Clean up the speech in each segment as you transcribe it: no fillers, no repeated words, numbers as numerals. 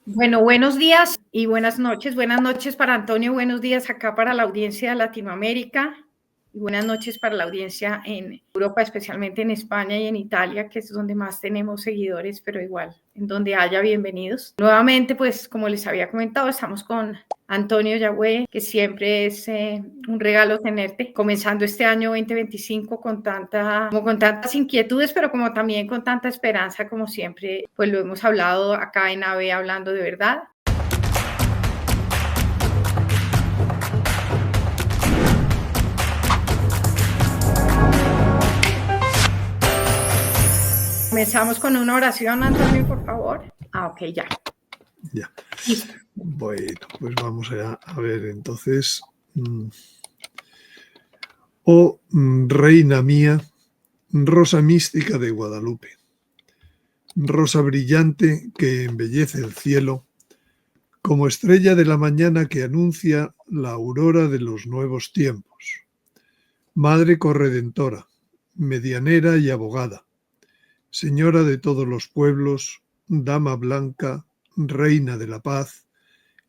Bueno, buenos días y buenas noches. Buenas noches para Antonio, buenos días acá para la audiencia de Latinoamérica y buenas noches para la audiencia en Europa, especialmente en España y en Italia, que es donde más tenemos seguidores, pero igual, en donde haya bienvenidos. Nuevamente, pues como les había comentado, estamos con Antonio Yagüe, que siempre es un regalo tenerte, comenzando este año 2025 con tantas inquietudes, pero como también con tanta esperanza, como siempre, pues lo hemos hablado acá en AVE, hablando de verdad. Comenzamos con una oración, Antonio, por favor. Ok, ya. Ya. Listo. Bueno, pues vamos a ver entonces. Oh, reina mía, rosa mística de Guadalupe, rosa brillante que embellece el cielo, como estrella de la mañana que anuncia la aurora de los nuevos tiempos. Madre corredentora, medianera y abogada, señora de todos los pueblos, dama blanca, reina de la paz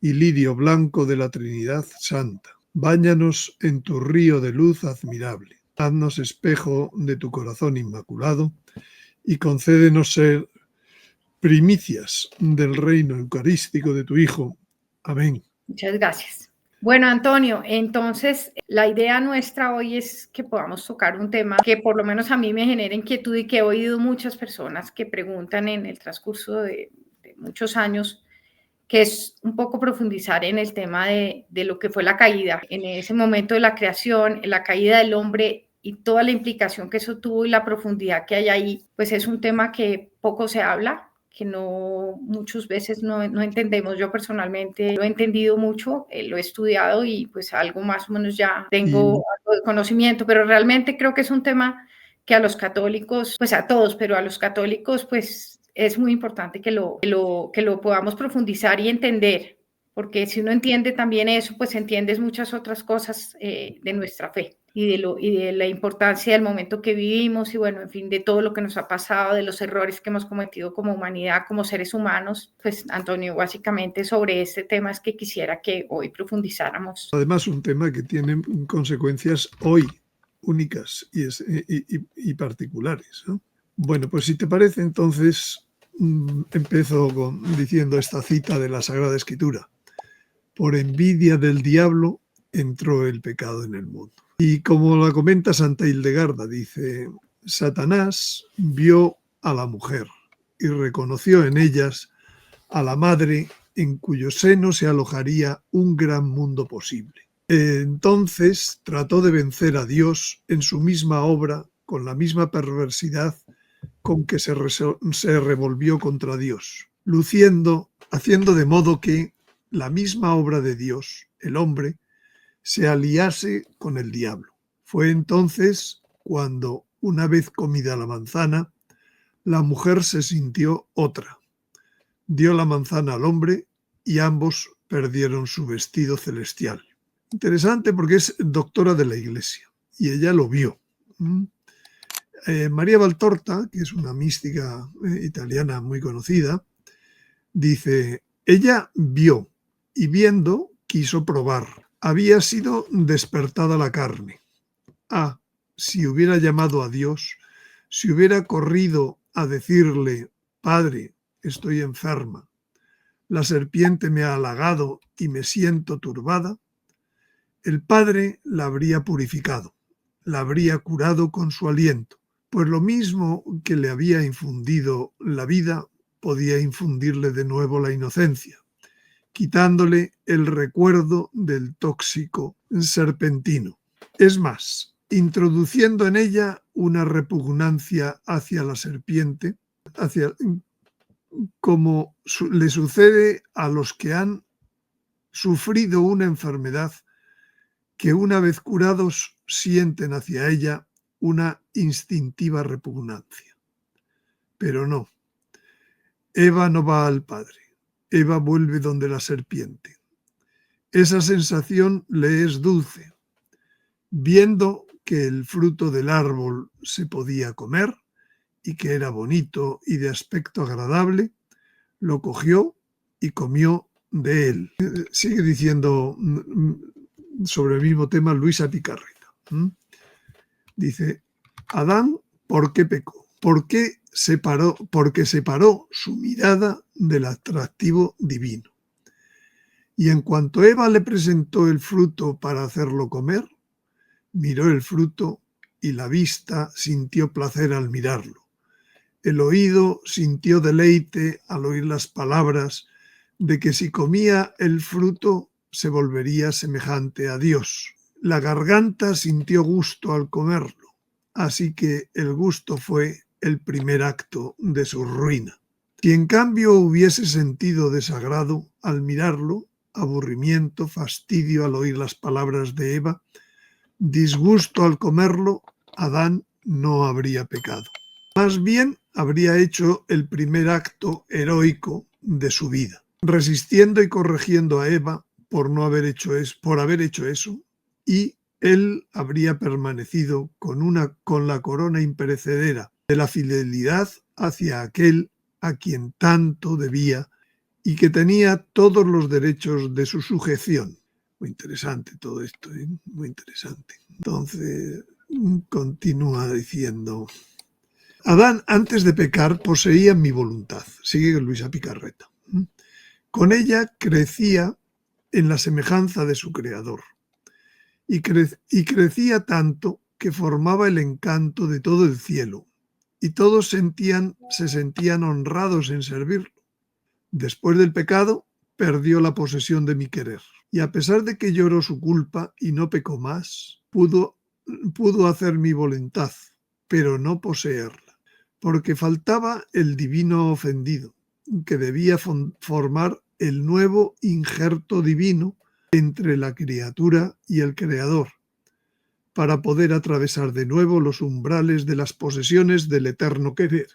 y lirio blanco de la Trinidad Santa. Báñanos en tu río de luz admirable. Haznos espejo de tu corazón inmaculado y concédenos ser primicias del reino eucarístico de tu Hijo. Amén. Muchas gracias. Bueno, Antonio, entonces la idea nuestra hoy es que podamos tocar un tema que por lo menos a mí me genera inquietud y que he oído muchas personas que preguntan en el transcurso de muchos años, que es un poco profundizar en el tema de lo que fue la caída, en ese momento de la creación, en la caída del hombre y toda la implicación que eso tuvo y la profundidad que hay ahí, pues es un tema que poco se habla, que no muchas veces no entendemos. Yo personalmente lo he entendido mucho, lo he estudiado y pues algo más o menos ya tengo algo de conocimiento, pero realmente creo que es un tema que a los católicos, pues a todos, pero a los católicos pues es muy importante que lo podamos profundizar y entender, porque si uno entiende también eso, pues entiendes muchas otras cosas de nuestra fe y de la importancia del momento que vivimos y bueno, en fin, de todo lo que nos ha pasado, de los errores que hemos cometido como humanidad, como seres humanos. Pues Antonio, básicamente sobre este tema es que quisiera que hoy profundizáramos. Además, un tema que tiene consecuencias hoy únicas y particulares, ¿no? Bueno, pues si te parece, entonces empiezo diciendo esta cita de la Sagrada Escritura. Por envidia del diablo entró el pecado en el mundo. Y como la comenta Santa Hildegarda, dice, Satanás vio a la mujer y reconoció en ellas a la madre en cuyo seno se alojaría un gran mundo posible. Entonces trató de vencer a Dios en su misma obra con la misma perversidad con que se revolvió contra Dios, haciendo de modo que la misma obra de Dios, el hombre, se aliase con el diablo. Fue entonces cuando, una vez comida la manzana, la mujer se sintió otra. Dio la manzana al hombre y ambos perdieron su vestido celestial. Interesante porque es doctora de la Iglesia y ella lo vio. María Valtorta, que es una mística italiana muy conocida, dice, ella vio y viendo quiso probar. Había sido despertada la carne. Ah, si hubiera llamado a Dios, si hubiera corrido a decirle, Padre, estoy enferma, la serpiente me ha halagado y me siento turbada, el Padre la habría purificado, la habría curado con su aliento, pues lo mismo que le había infundido la vida, podía infundirle de nuevo la inocencia, quitándole el recuerdo del tóxico serpentino. Es más, introduciendo en ella una repugnancia hacia la serpiente, como le sucede a los que han sufrido una enfermedad que una vez curados sienten hacia ella una instintiva repugnancia. Pero no, Eva no va al Padre, Eva vuelve donde la serpiente. Esa sensación le es dulce. Viendo que el fruto del árbol se podía comer y que era bonito y de aspecto agradable, lo cogió y comió de él. Sigue diciendo sobre el mismo tema Luisa Picarreta. Dice, Adán, ¿por qué pecó? Porque separó su mirada del atractivo divino. Y en cuanto Eva le presentó el fruto para hacerlo comer, miró el fruto y la vista sintió placer al mirarlo. El oído sintió deleite al oír las palabras de que si comía el fruto se volvería semejante a Dios. La garganta sintió gusto al comerlo, así que el gusto fue el primer acto de su ruina. Si en cambio hubiese sentido desagrado al mirarlo, aburrimiento, fastidio al oír las palabras de Eva, disgusto al comerlo, Adán no habría pecado. Más bien habría hecho el primer acto heroico de su vida, resistiendo y corrigiendo a Eva por haber hecho eso, y él habría permanecido con la corona imperecedera de la fidelidad hacia aquel a quien tanto debía y que tenía todos los derechos de su sujeción. Muy interesante todo esto, ¿eh? Muy interesante. Entonces, continúa diciendo, Adán antes de pecar poseía mi voluntad, sigue Luisa Picarreta. Con ella crecía en la semejanza de su creador y crecía tanto que formaba el encanto de todo el cielo y todos se sentían honrados en servirlo. Después del pecado, perdió la posesión de mi querer. Y a pesar de que lloró su culpa y no pecó más, pudo hacer mi voluntad, pero no poseerla, porque faltaba el divino ofendido, que debía formar el nuevo injerto divino entre la criatura y el Creador, para poder atravesar de nuevo los umbrales de las posesiones del eterno querer.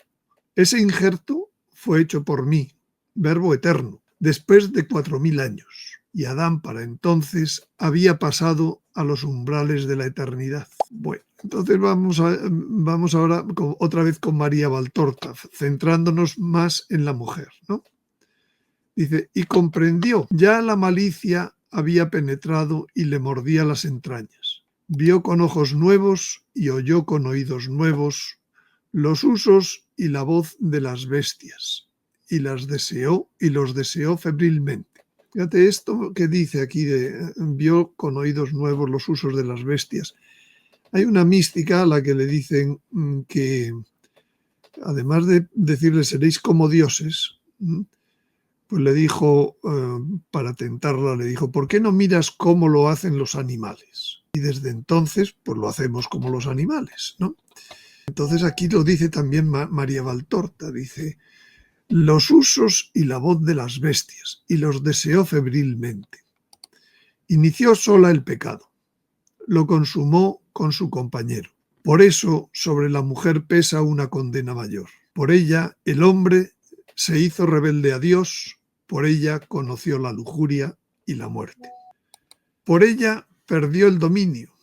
Ese injerto fue hecho por mí, Verbo eterno, después de 4000 años, y Adán para entonces había pasado a los umbrales de la eternidad. Bueno, entonces vamos ahora otra vez con María Valtorta, centrándonos más en la mujer, ¿no? Dice, y comprendió, ya la malicia había penetrado y le mordía las entrañas. Vio con ojos nuevos y oyó con oídos nuevos los usos y la voz de las bestias. Y los deseó febrilmente. Fíjate esto que dice aquí vio con oídos nuevos los usos de las bestias. Hay una mística a la que le dicen que, además de decirle seréis como dioses, pues le dijo, para tentarla, le dijo, ¿por qué no miras cómo lo hacen los animales? Y desde entonces, pues lo hacemos como los animales, ¿no? Entonces aquí lo dice también María Valtorta, dice, los usos y la voz de las bestias, y los deseó febrilmente. Inició sola el pecado, lo consumó con su compañero. Por eso sobre la mujer pesa una condena mayor. Por ella el hombre se hizo rebelde a Dios, por ella conoció la lujuria y la muerte. Por ella perdió el dominio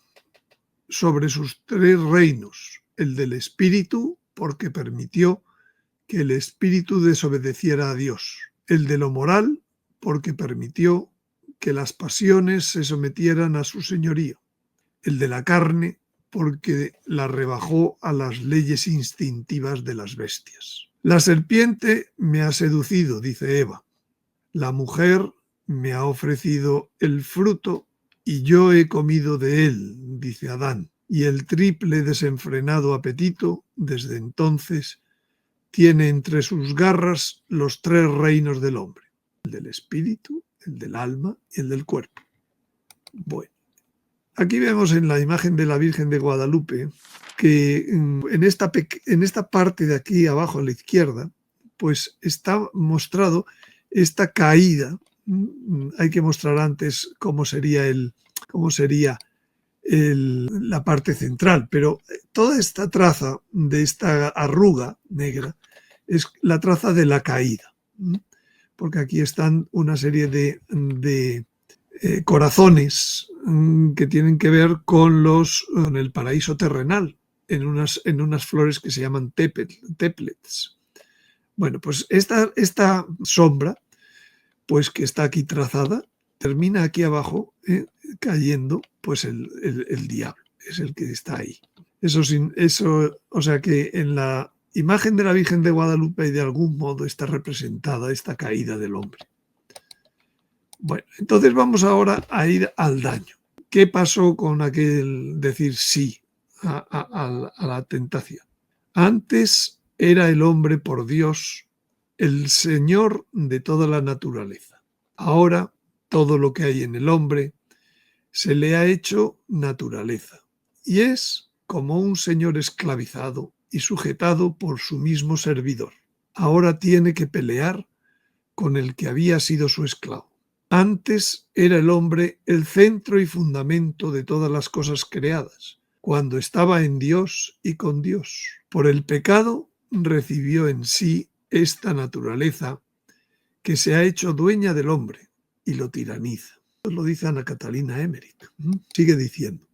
sobre sus 3 reinos, el del espíritu, porque permitió que el espíritu desobedeciera a Dios, el de lo moral, porque permitió que las pasiones se sometieran a su señorío, el de la carne, porque la rebajó a las leyes instintivas de las bestias. La serpiente me ha seducido, dice Eva. La mujer me ha ofrecido el fruto y yo he comido de él, dice Adán. Y el triple desenfrenado apetito, desde entonces, tiene entre sus garras los 3 reinos del hombre, el del espíritu, el del alma y el del cuerpo. Bueno, aquí vemos en la imagen de la Virgen de Guadalupe que en esta parte de aquí abajo a la izquierda, pues está mostrado esta caída. Hay que mostrar antes cómo sería la parte central, pero toda esta traza de esta arruga negra es la traza de la caída, porque aquí están una serie de corazones que tienen que ver con el paraíso terrenal, en unas flores que se llaman teplets. Bueno, pues esta sombra pues que está aquí trazada, termina aquí abajo cayendo pues el diablo, es el que está ahí. Eso, o sea que en la imagen de la Virgen de Guadalupe de algún modo está representada esta caída del hombre. Bueno, entonces vamos ahora a ir al daño. ¿Qué pasó con aquel decir sí a la tentación? Antes era el hombre por Dios el Señor de toda la naturaleza. Ahora todo lo que hay en el hombre se le ha hecho naturaleza y es como un señor esclavizado y sujetado por su mismo servidor. Ahora tiene que pelear con el que había sido su esclavo. Antes era el hombre el centro y fundamento de todas las cosas creadas, cuando estaba en Dios y con Dios. Por el pecado recibió en sí esta naturaleza que se ha hecho dueña del hombre y lo tiraniza. Lo dice Ana Catalina Emmerich. Sigue diciendo,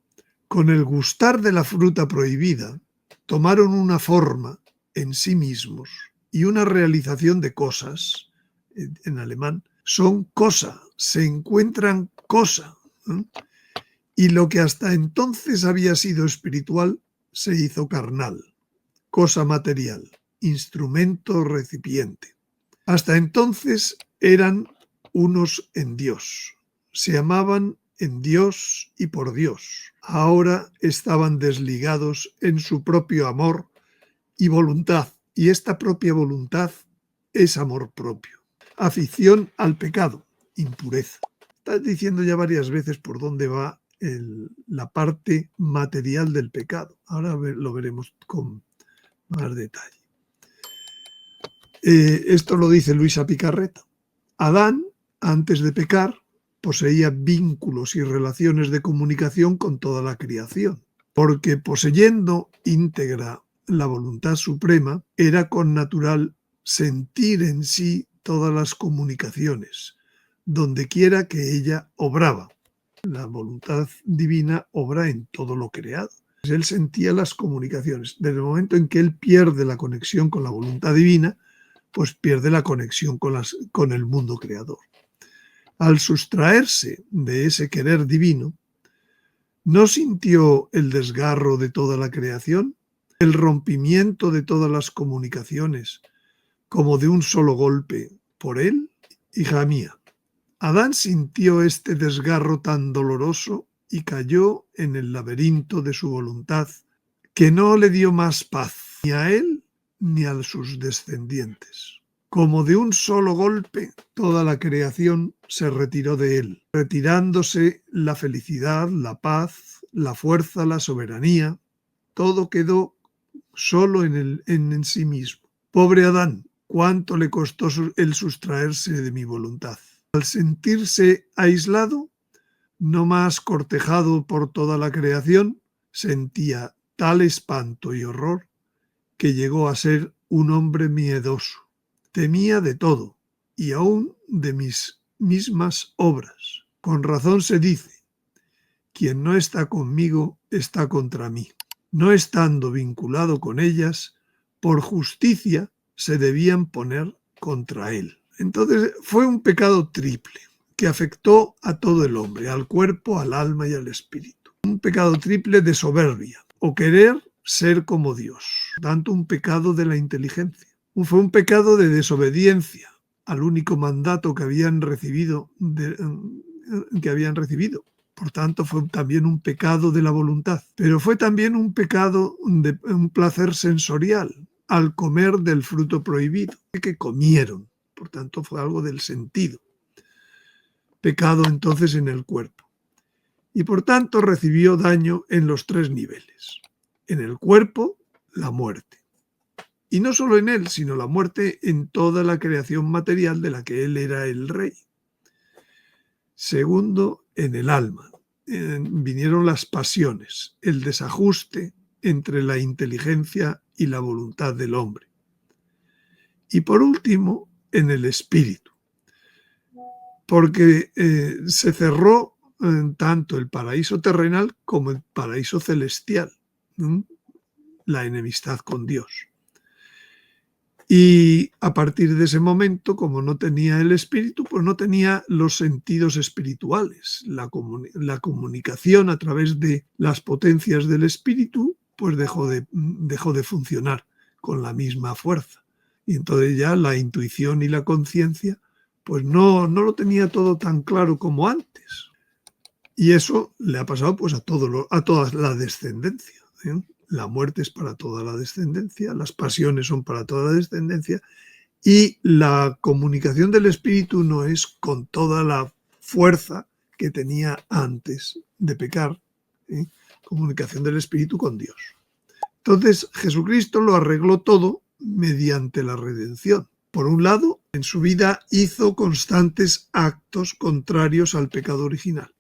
con el gustar de la fruta prohibida, tomaron una forma en sí mismos y una realización de cosas, en alemán, son cosa, se encuentran cosa. Y lo que hasta entonces había sido espiritual se hizo carnal, cosa material, instrumento recipiente. Hasta entonces eran unos en Dios, se amaban en Dios y por Dios. Ahora estaban desligados en su propio amor y voluntad, y esta propia voluntad es amor propio. Afición al pecado, impureza. Estás diciendo ya varias veces por dónde va la parte material del pecado. Ahora lo veremos con más detalle. Esto lo dice Luisa Picarreta. Adán, antes de pecar, poseía vínculos y relaciones de comunicación con toda la creación, porque poseyendo íntegra la voluntad suprema, era connatural sentir en sí todas las comunicaciones, donde quiera que ella obraba. La voluntad divina obra en todo lo creado. Él sentía las comunicaciones. Desde el momento en que él pierde la conexión con la voluntad divina, pues pierde la conexión con el mundo creador. Al sustraerse de ese querer divino, ¿no sintió el desgarro de toda la creación, el rompimiento de todas las comunicaciones, como de un solo golpe por él? Hija mía, Adán sintió este desgarro tan doloroso y cayó en el laberinto de su voluntad, que no le dio más paz, ni a él ni a sus descendientes. Como de un solo golpe, toda la creación se retiró de él, retirándose la felicidad, la paz, la fuerza, la soberanía. Todo quedó solo en sí mismo. Pobre Adán, cuánto le costó el sustraerse de mi voluntad. Al sentirse aislado, no más cortejado por toda la creación, sentía tal espanto y horror que llegó a ser un hombre miedoso. Temía de todo, y aún de mis mismas obras. Con razón se dice, quien no está conmigo está contra mí. No estando vinculado con ellas, por justicia se debían poner contra él. Entonces fue un pecado triple que afectó a todo el hombre, al cuerpo, al alma y al espíritu. Un pecado triple de soberbia o querer ser como Dios, tanto un pecado de la inteligencia. Fue un pecado de desobediencia al único mandato que habían recibido. Por tanto, fue también un pecado de la voluntad. Pero fue también un pecado de un placer sensorial al comer del fruto prohibido, que comieron. Por tanto, fue algo del sentido. Pecado entonces en el cuerpo. Y por tanto recibió daño en los tres niveles. En el cuerpo, la muerte. Y no solo en él, sino la muerte en toda la creación material de la que él era el rey. Segundo, en el alma. Vinieron las pasiones, el desajuste entre la inteligencia y la voluntad del hombre. Y por último, en el espíritu. Porque se cerró tanto el paraíso terrenal como el paraíso celestial. La enemistad con Dios. Y a partir de ese momento, como no tenía el espíritu, pues no tenía los sentidos espirituales. La comunicación a través de las potencias del espíritu, pues dejó de funcionar con la misma fuerza. Y entonces ya la intuición y la conciencia, pues no lo tenía todo tan claro como antes. Y eso le ha pasado pues a toda la descendencia, ¿eh? La muerte es para toda la descendencia, las pasiones son para toda la descendencia, y la comunicación del espíritu no es con toda la fuerza que tenía antes de pecar, ¿eh? Comunicación del espíritu con Dios. Entonces Jesucristo lo arregló todo mediante la redención. Por un lado, en su vida hizo constantes actos contrarios al pecado original.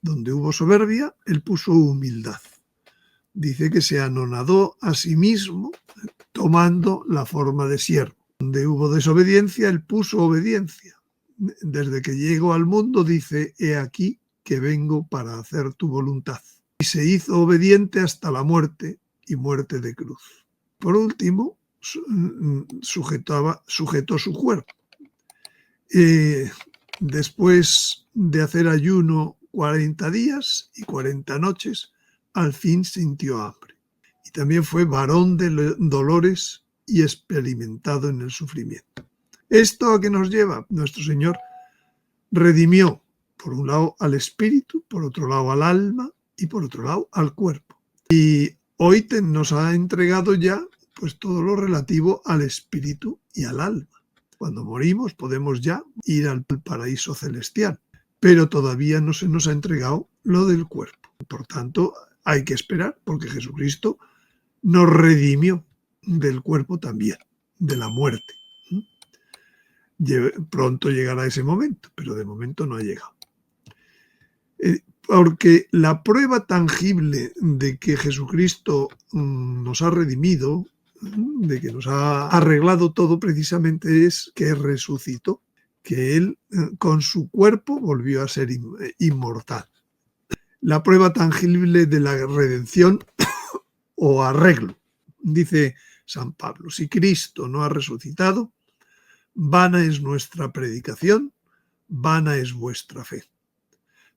Donde hubo soberbia, él puso humildad. Dice que se anonadó a sí mismo tomando la forma de siervo. Donde hubo desobediencia, él puso obediencia. Desde que llegó al mundo dice, he aquí que vengo para hacer tu voluntad. Y se hizo obediente hasta la muerte y muerte de cruz. Por último, sujetó su cuerpo. Después de hacer ayuno 40 días y 40 noches, al fin sintió hambre. Y también fue varón de dolores y experimentado en el sufrimiento. ¿Esto a qué nos lleva? Nuestro Señor redimió, por un lado, al espíritu, por otro lado, al alma y por otro lado, al cuerpo. Y hoy nos ha entregado ya pues todo lo relativo al espíritu y al alma. Cuando morimos podemos ya ir al paraíso celestial, pero todavía no se nos ha entregado lo del cuerpo. Por tanto, hay que esperar, porque Jesucristo nos redimió del cuerpo también, de la muerte. Pronto llegará ese momento, pero de momento no ha llegado. Porque la prueba tangible de que Jesucristo nos ha redimido, de que nos ha arreglado todo, precisamente es que resucitó, que Él con su cuerpo volvió a ser inmortal. La prueba tangible de la redención o arreglo, dice San Pablo, si Cristo no ha resucitado, vana es nuestra predicación, vana es vuestra fe.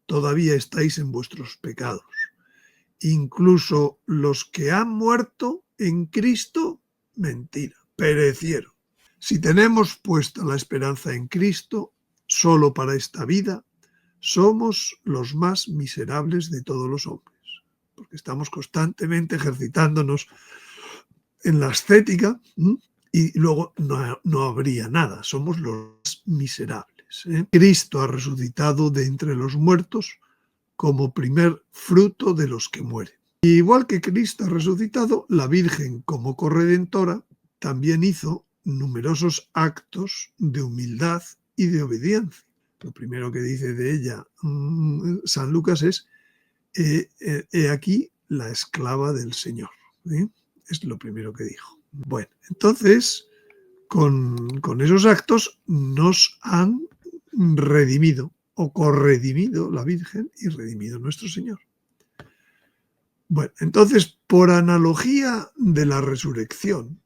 Todavía estáis en vuestros pecados. Incluso los que han muerto en Cristo, mentira, perecieron. Si tenemos puesta la esperanza en Cristo, solo para esta vida, somos los más miserables de todos los hombres, porque estamos constantemente ejercitándonos en la ascética y luego no habría nada, somos los más miserables. Cristo ha resucitado de entre los muertos como primer fruto de los que mueren. Y igual que Cristo ha resucitado, la Virgen como corredentora también hizo numerosos actos de humildad y de obediencia. Lo primero que dice de ella San Lucas es, he aquí la esclava del Señor. Es lo primero que dijo. Bueno, entonces, con esos actos nos han redimido o corredimido la Virgen y redimido nuestro Señor. Bueno, entonces, por analogía de la resurrección,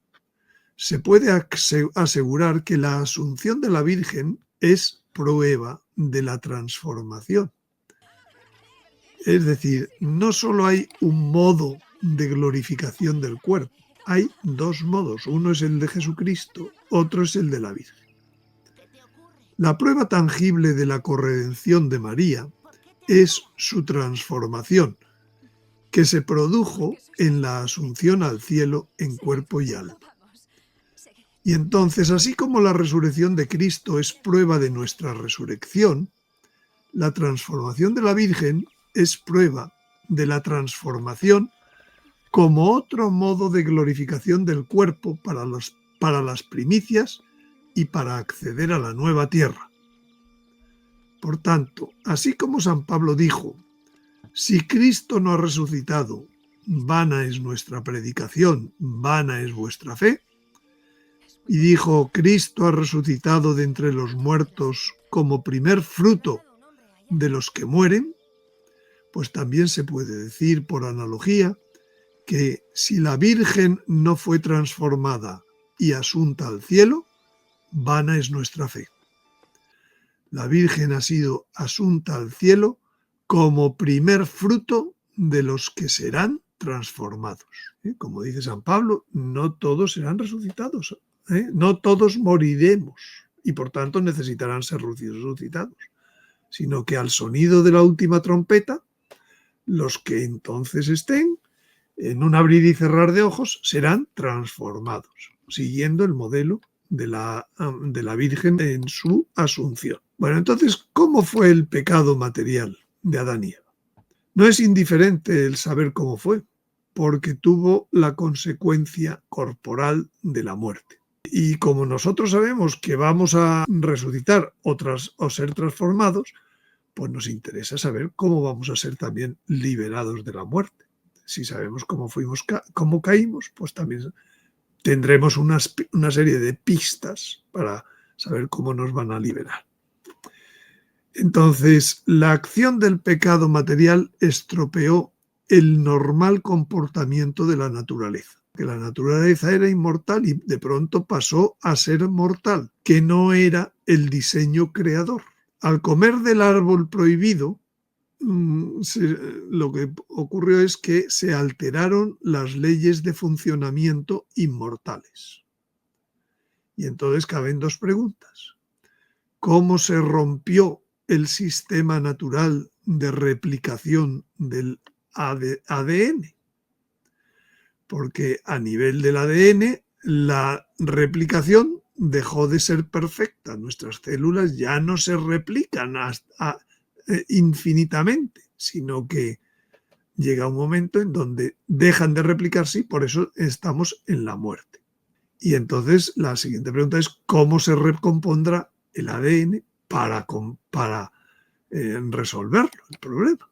se puede asegurar que la asunción de la Virgen es prueba de la transformación. Es decir, no solo hay un modo de glorificación del cuerpo, hay dos modos. Uno es el de Jesucristo, otro es el de la Virgen. La prueba tangible de la corredención de María es su transformación, que se produjo en la asunción al cielo en cuerpo y alma. Y entonces, así como la resurrección de Cristo es prueba de nuestra resurrección, la transformación de la Virgen es prueba de la transformación como otro modo de glorificación del cuerpo para las primicias y para acceder a la nueva tierra. Por tanto, así como San Pablo dijo, si Cristo no ha resucitado, vana es nuestra predicación, vana es vuestra fe, y dijo, Cristo ha resucitado de entre los muertos como primer fruto de los que mueren, pues también se puede decir por analogía que si la Virgen no fue transformada y asunta al cielo, vana es nuestra fe. La Virgen ha sido asunta al cielo como primer fruto de los que serán transformados. Como dice San Pablo, no todos serán resucitados, no todos moriremos y por tanto necesitarán ser resucitados, sino que al sonido de la última trompeta, los que entonces estén, en un abrir y cerrar de ojos, serán transformados, siguiendo el modelo de la Virgen en su asunción. Bueno, entonces, ¿cómo fue el pecado material de Adán y Eva? No es indiferente el saber cómo fue, porque tuvo la consecuencia corporal de la muerte. Y como nosotros sabemos que vamos a resucitar o ser transformados, pues nos interesa saber cómo vamos a ser también liberados de la muerte. Si sabemos cómo caímos, pues también tendremos una serie de pistas para saber cómo nos van a liberar. Entonces, la acción del pecado material estropeó el normal comportamiento de la naturaleza. Que la naturaleza era inmortal y de pronto pasó a ser mortal, que no era el diseño creador. Al comer del árbol prohibido, lo que ocurrió es que se alteraron las leyes de funcionamiento inmortales. Y entonces caben dos preguntas. ¿Cómo se rompió el sistema natural de replicación del ADN? Porque a nivel del ADN la replicación dejó de ser perfecta. Nuestras células ya no se replican infinitamente, sino que llega un momento en donde dejan de replicarse y por eso estamos en la muerte. Y entonces la siguiente pregunta es ¿cómo se recompondrá el ADN para resolverlo, el problema?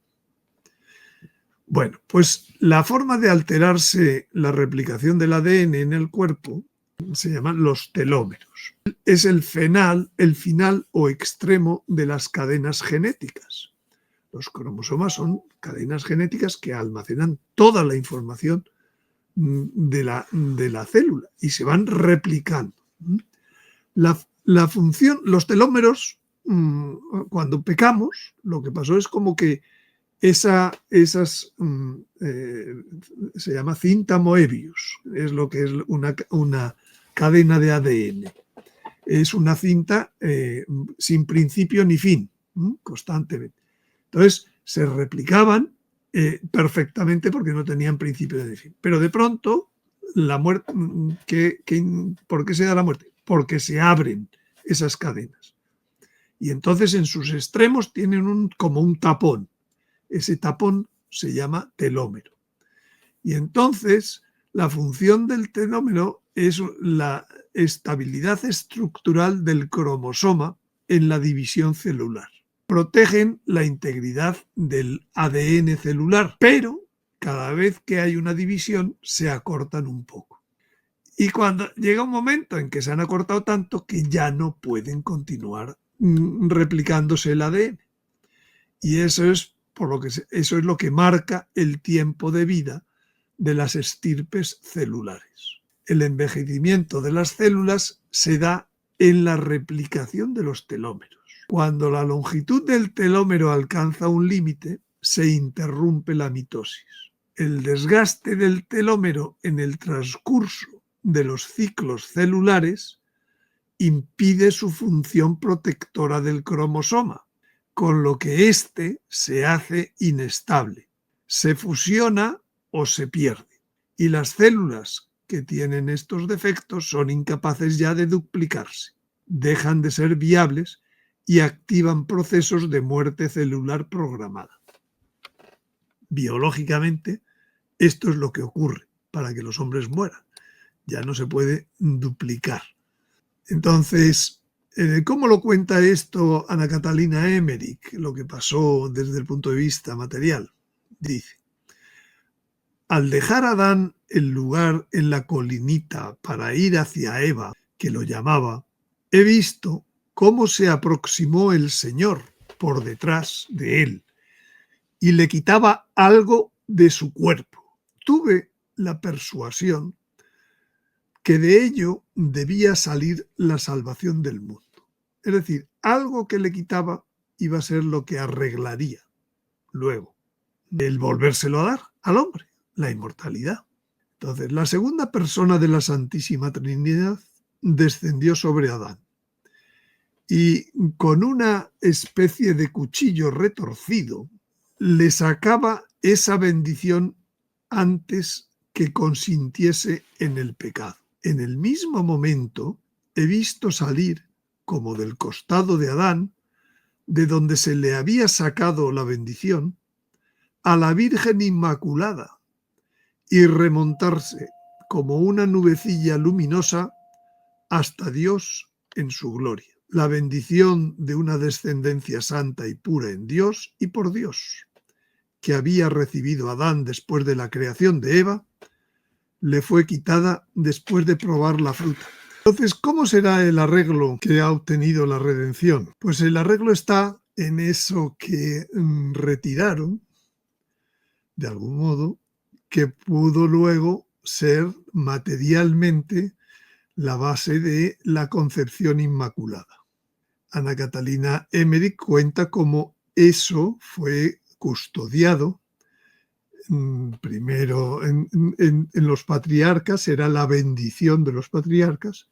Bueno, pues la forma de alterarse la replicación del ADN en el cuerpo se llaman los telómeros. Es el final o extremo de las cadenas genéticas. Los cromosomas son cadenas genéticas que almacenan toda la información de la célula y se van replicando. La función, los telómeros, cuando pecamos, lo que pasó es como que esas se llama cinta Moebius, es lo que es una cadena de ADN. Es una cinta sin principio ni fin, constantemente. Entonces se replicaban perfectamente porque no tenían principio ni fin. Pero de pronto, la muerte, ¿por qué se da la muerte? Porque se abren esas cadenas. Y entonces en sus extremos tienen como un tapón. Ese tapón se llama telómero. Y entonces la función del telómero es la estabilidad estructural del cromosoma en la división celular. Protegen la integridad del ADN celular, pero cada vez que hay una división se acortan un poco. Y cuando llega un momento en que se han acortado tanto que ya no pueden continuar replicándose el ADN. Y eso es lo que marca el tiempo de vida de las estirpes celulares. El envejecimiento de las células se da en la replicación de los telómeros. Cuando la longitud del telómero alcanza un límite, se interrumpe la mitosis. El desgaste del telómero en el transcurso de los ciclos celulares impide su función protectora del cromosoma, con lo que éste se hace inestable, se fusiona o se pierde. Y las células que tienen estos defectos son incapaces ya de duplicarse, dejan de ser viables y activan procesos de muerte celular programada. Biológicamente, esto es lo que ocurre para que los hombres mueran. Ya no se puede duplicar. Entonces, ¿cómo lo cuenta esto Ana Catalina Emmerich, lo que pasó desde el punto de vista material? Dice, al dejar a Adán el lugar en la colinita para ir hacia Eva, que lo llamaba, he visto cómo se aproximó el Señor por detrás de él y le quitaba algo de su cuerpo. Tuve la persuasión que de ello debía salir la salvación del mundo. Es decir, algo que le quitaba iba a ser lo que arreglaría luego el volvérselo a dar al hombre, la inmortalidad. Entonces, la segunda persona de la Santísima Trinidad descendió sobre Adán y con una especie de cuchillo retorcido le sacaba esa bendición antes que consintiese en el pecado. En el mismo momento he visto salir, como del costado de Adán, de donde se le había sacado la bendición, a la Virgen Inmaculada y remontarse como una nubecilla luminosa hasta Dios en su gloria. La bendición de una descendencia santa y pura en Dios y por Dios, que había recibido Adán después de la creación de Eva, le fue quitada después de probar la fruta. Entonces, ¿cómo será el arreglo que ha obtenido la redención? Pues el arreglo está en eso que retiraron, de algún modo, que pudo luego ser materialmente la base de la concepción inmaculada. Ana Catalina Emmerich cuenta cómo eso fue custodiado primero en los patriarcas, era la bendición de los patriarcas,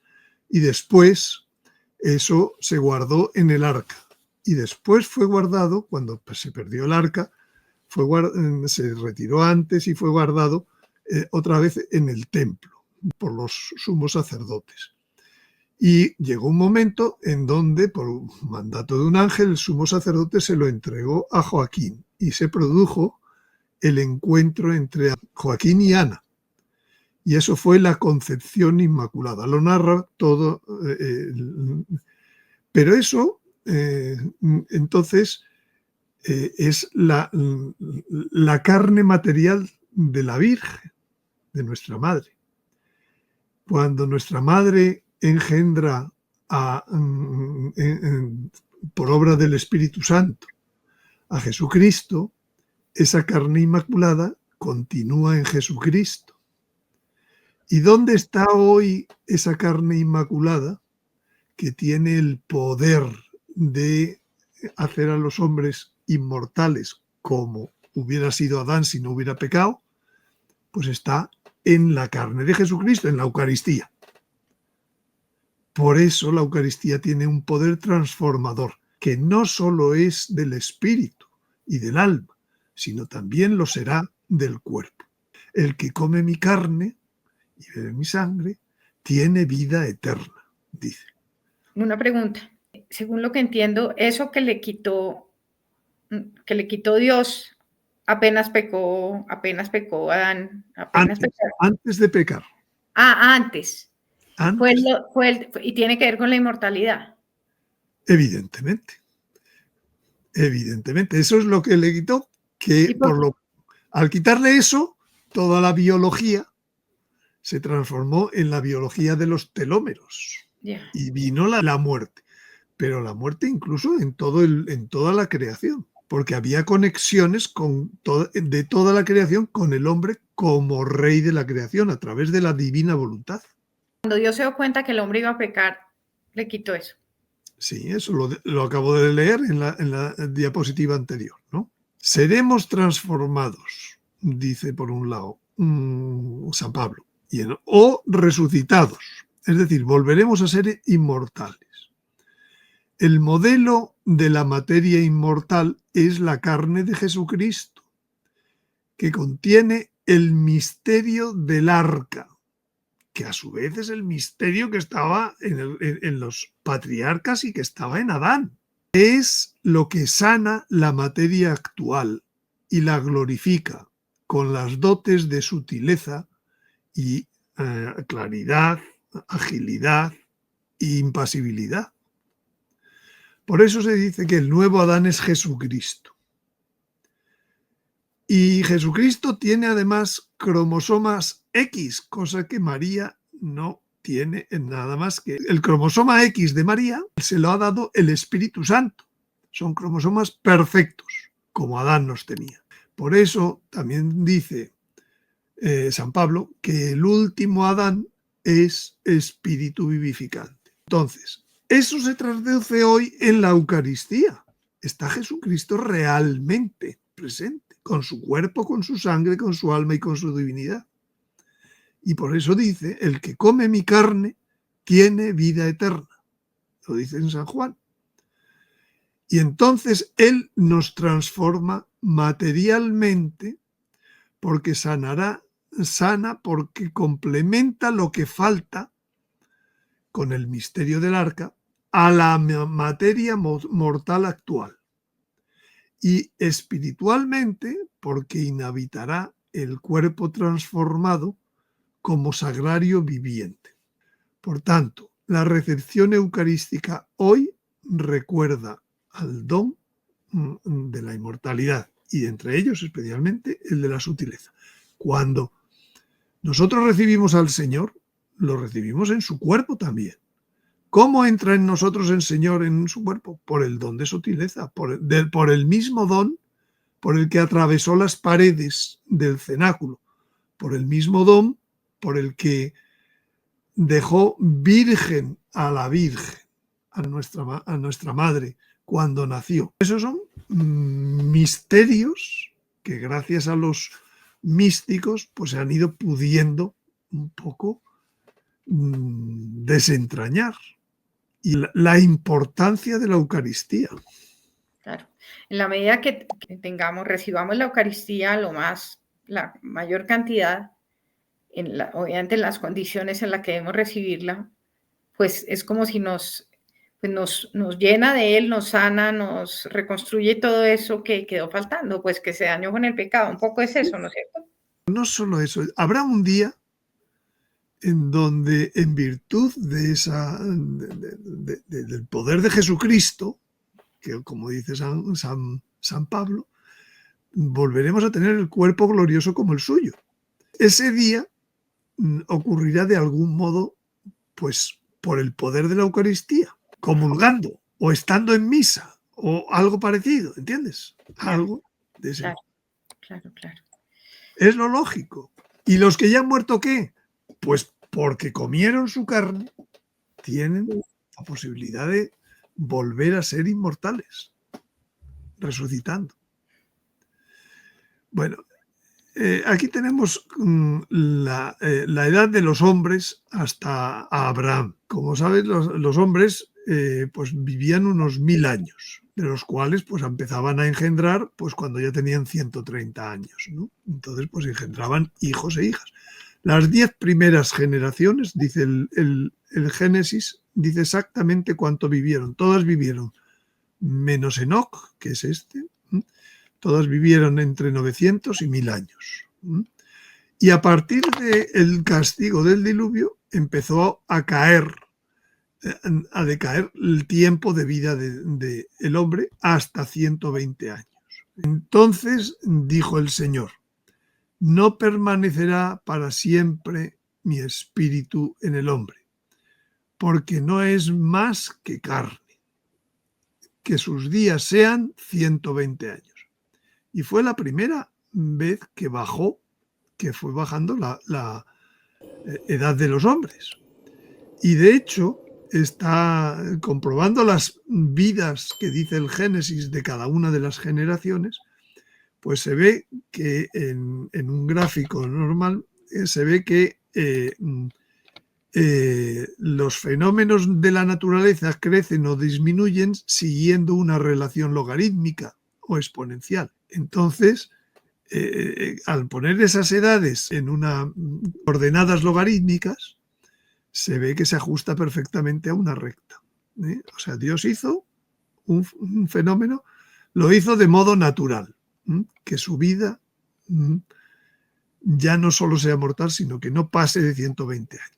y después eso se guardó en el arca. Y después fue guardado, cuando se perdió el arca, se retiró antes y fue guardado otra vez en el templo por los sumos sacerdotes. Y llegó un momento en donde, por mandato de un ángel, el sumo sacerdote se lo entregó a Joaquín y se produjo el encuentro entre Joaquín y Ana. Y eso fue la concepción inmaculada. Lo narra todo. Pero eso, entonces, es la carne material de la Virgen, de nuestra Madre. Cuando nuestra Madre engendra por obra del Espíritu Santo a Jesucristo, esa carne inmaculada continúa en Jesucristo. ¿Y dónde está hoy esa carne inmaculada que tiene el poder de hacer a los hombres inmortales como hubiera sido Adán si no hubiera pecado? Pues está en la carne de Jesucristo, en la Eucaristía. Por eso la Eucaristía tiene un poder transformador, que no solo es del espíritu y del alma, sino también lo será del cuerpo. El que come mi carne y bebe mi sangre tiene vida eterna, dice. Una pregunta. Según lo que entiendo, eso que le quitó Dios apenas pecó Adán. Antes de pecar. Antes. Antes. Y tiene que ver con la inmortalidad. Evidentemente. Eso es lo que le quitó, que al quitarle eso, toda la biología se transformó en la biología de los telómeros. Yeah. Y vino la muerte. Pero la muerte incluso en toda la creación, porque había conexiones de toda la creación con el hombre como rey de la creación a través de la divina voluntad. Cuando Dios se dio cuenta que el hombre iba a pecar, le quitó eso. Sí, eso lo acabo de leer en la diapositiva anterior, ¿no? Seremos transformados, dice por un lado San Pablo, o resucitados, es decir, volveremos a ser inmortales. El modelo de la materia inmortal es la carne de Jesucristo, que contiene el misterio del arca, que a su vez es el misterio que estaba en los patriarcas y que estaba en Adán. Es lo que sana la materia actual y la glorifica con las dotes de sutileza y claridad, agilidad e impasibilidad. Por eso se dice que el nuevo Adán es Jesucristo. Y Jesucristo tiene además cromosomas X, cosa que María no tiene en nada más que el cromosoma X de María se lo ha dado el Espíritu Santo. Son cromosomas perfectos, como Adán los tenía. Por eso también dice San Pablo que el último Adán es espíritu vivificante. Entonces, eso se traduce hoy en la Eucaristía. Está Jesucristo realmente presente, con su cuerpo, con su sangre, con su alma y con su divinidad. Y por eso dice, el que come mi carne tiene vida eterna. Lo dice en San Juan. Y entonces Él nos transforma materialmente porque sana porque complementa lo que falta con el misterio del arca a la materia mortal actual. Y espiritualmente porque inhabitará el cuerpo transformado como sagrario viviente. Por tanto, la recepción eucarística hoy recuerda al don de la inmortalidad y entre ellos especialmente el de la sutileza. Cuando nosotros recibimos al Señor, lo recibimos en su cuerpo también. ¿Cómo entra en nosotros el Señor en su cuerpo? Por el don de sutileza, por el mismo don por el que atravesó las paredes del cenáculo, por el mismo don por el que dejó virgen a la Virgen, a nuestra madre, cuando nació. Esos son misterios que gracias a los místicos pues se han ido pudiendo un poco desentrañar. Y la importancia de la Eucaristía. Claro. En la medida que recibamos la Eucaristía la mayor cantidad, obviamente en las condiciones en las que debemos recibirla, pues es como si nos llena de Él, nos sana, nos reconstruye todo eso que quedó faltando, pues que se dañó con el pecado. Un poco es eso, ¿no es cierto? No solo eso, habrá un día en donde en virtud de del poder de Jesucristo, que como dice San Pablo, volveremos a tener el cuerpo glorioso como el suyo. Ese día ocurrirá de algún modo, pues por el poder de la Eucaristía, comulgando o estando en misa o algo parecido, ¿entiendes? Algo de ese modo. Claro. Es lo lógico. ¿Y los que ya han muerto qué? Pues porque comieron su carne, tienen la posibilidad de volver a ser inmortales, resucitando. Bueno, aquí tenemos la edad de los hombres hasta Abraham. Como sabes, los hombres pues vivían unos 1000 años, de los cuales pues empezaban a engendrar pues cuando ya tenían 130 años, ¿no? Entonces pues engendraban hijos e hijas. Las 10 primeras generaciones, dice el Génesis, dice exactamente cuánto vivieron. Todas vivieron, menos Enoc, que es este. Todas vivieron entre 900 y 1000 años. Y a partir del castigo del diluvio empezó a decaer el tiempo de vida del hombre hasta 120 años. Entonces dijo el Señor: no permanecerá para siempre mi espíritu en el hombre, porque no es más que carne, que sus días sean 120 años. Y fue la primera vez que fue bajando la edad de los hombres. Y de hecho, está comprobando las vidas que dice el Génesis de cada una de las generaciones, pues se ve que en un gráfico normal se ve que los fenómenos de la naturaleza crecen o disminuyen siguiendo una relación logarítmica o exponencial. Entonces, al poner esas edades en ordenadas logarítmicas, se ve que se ajusta perfectamente a una recta. O sea, Dios hizo un fenómeno, lo hizo de modo natural, que su vida ya no solo sea mortal, sino que no pase de 120 años.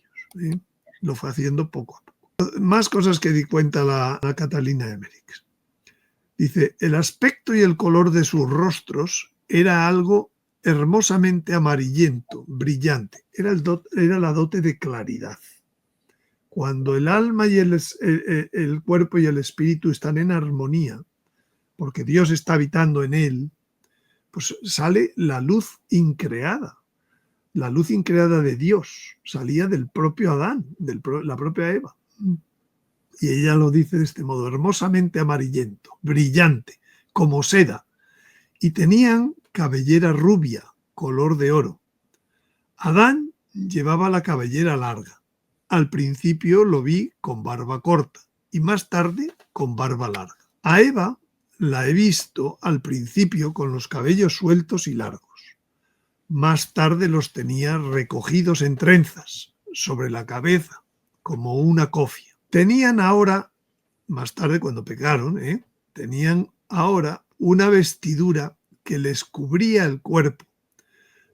Lo fue haciendo poco a poco. Más cosas que di cuenta la Catalina Emmerich. Dice, el aspecto y el color de sus rostros era algo hermosamente amarillento, brillante. Era la dote de claridad. Cuando el alma y el cuerpo y el espíritu están en armonía, porque Dios está habitando en él, pues sale la luz increada. La luz increada de Dios salía del propio Adán, la propia Eva. Y ella lo dice de este modo: hermosamente amarillento, brillante, como seda, y tenían cabellera rubia, color de oro. Adán llevaba la cabellera larga. Al principio lo vi con barba corta y más tarde con barba larga. A Eva la he visto al principio con los cabellos sueltos y largos. Más tarde los tenía recogidos en trenzas sobre la cabeza, como una cofia. Tenían ahora, más tarde cuando pecaron, tenían ahora una vestidura que les cubría el cuerpo,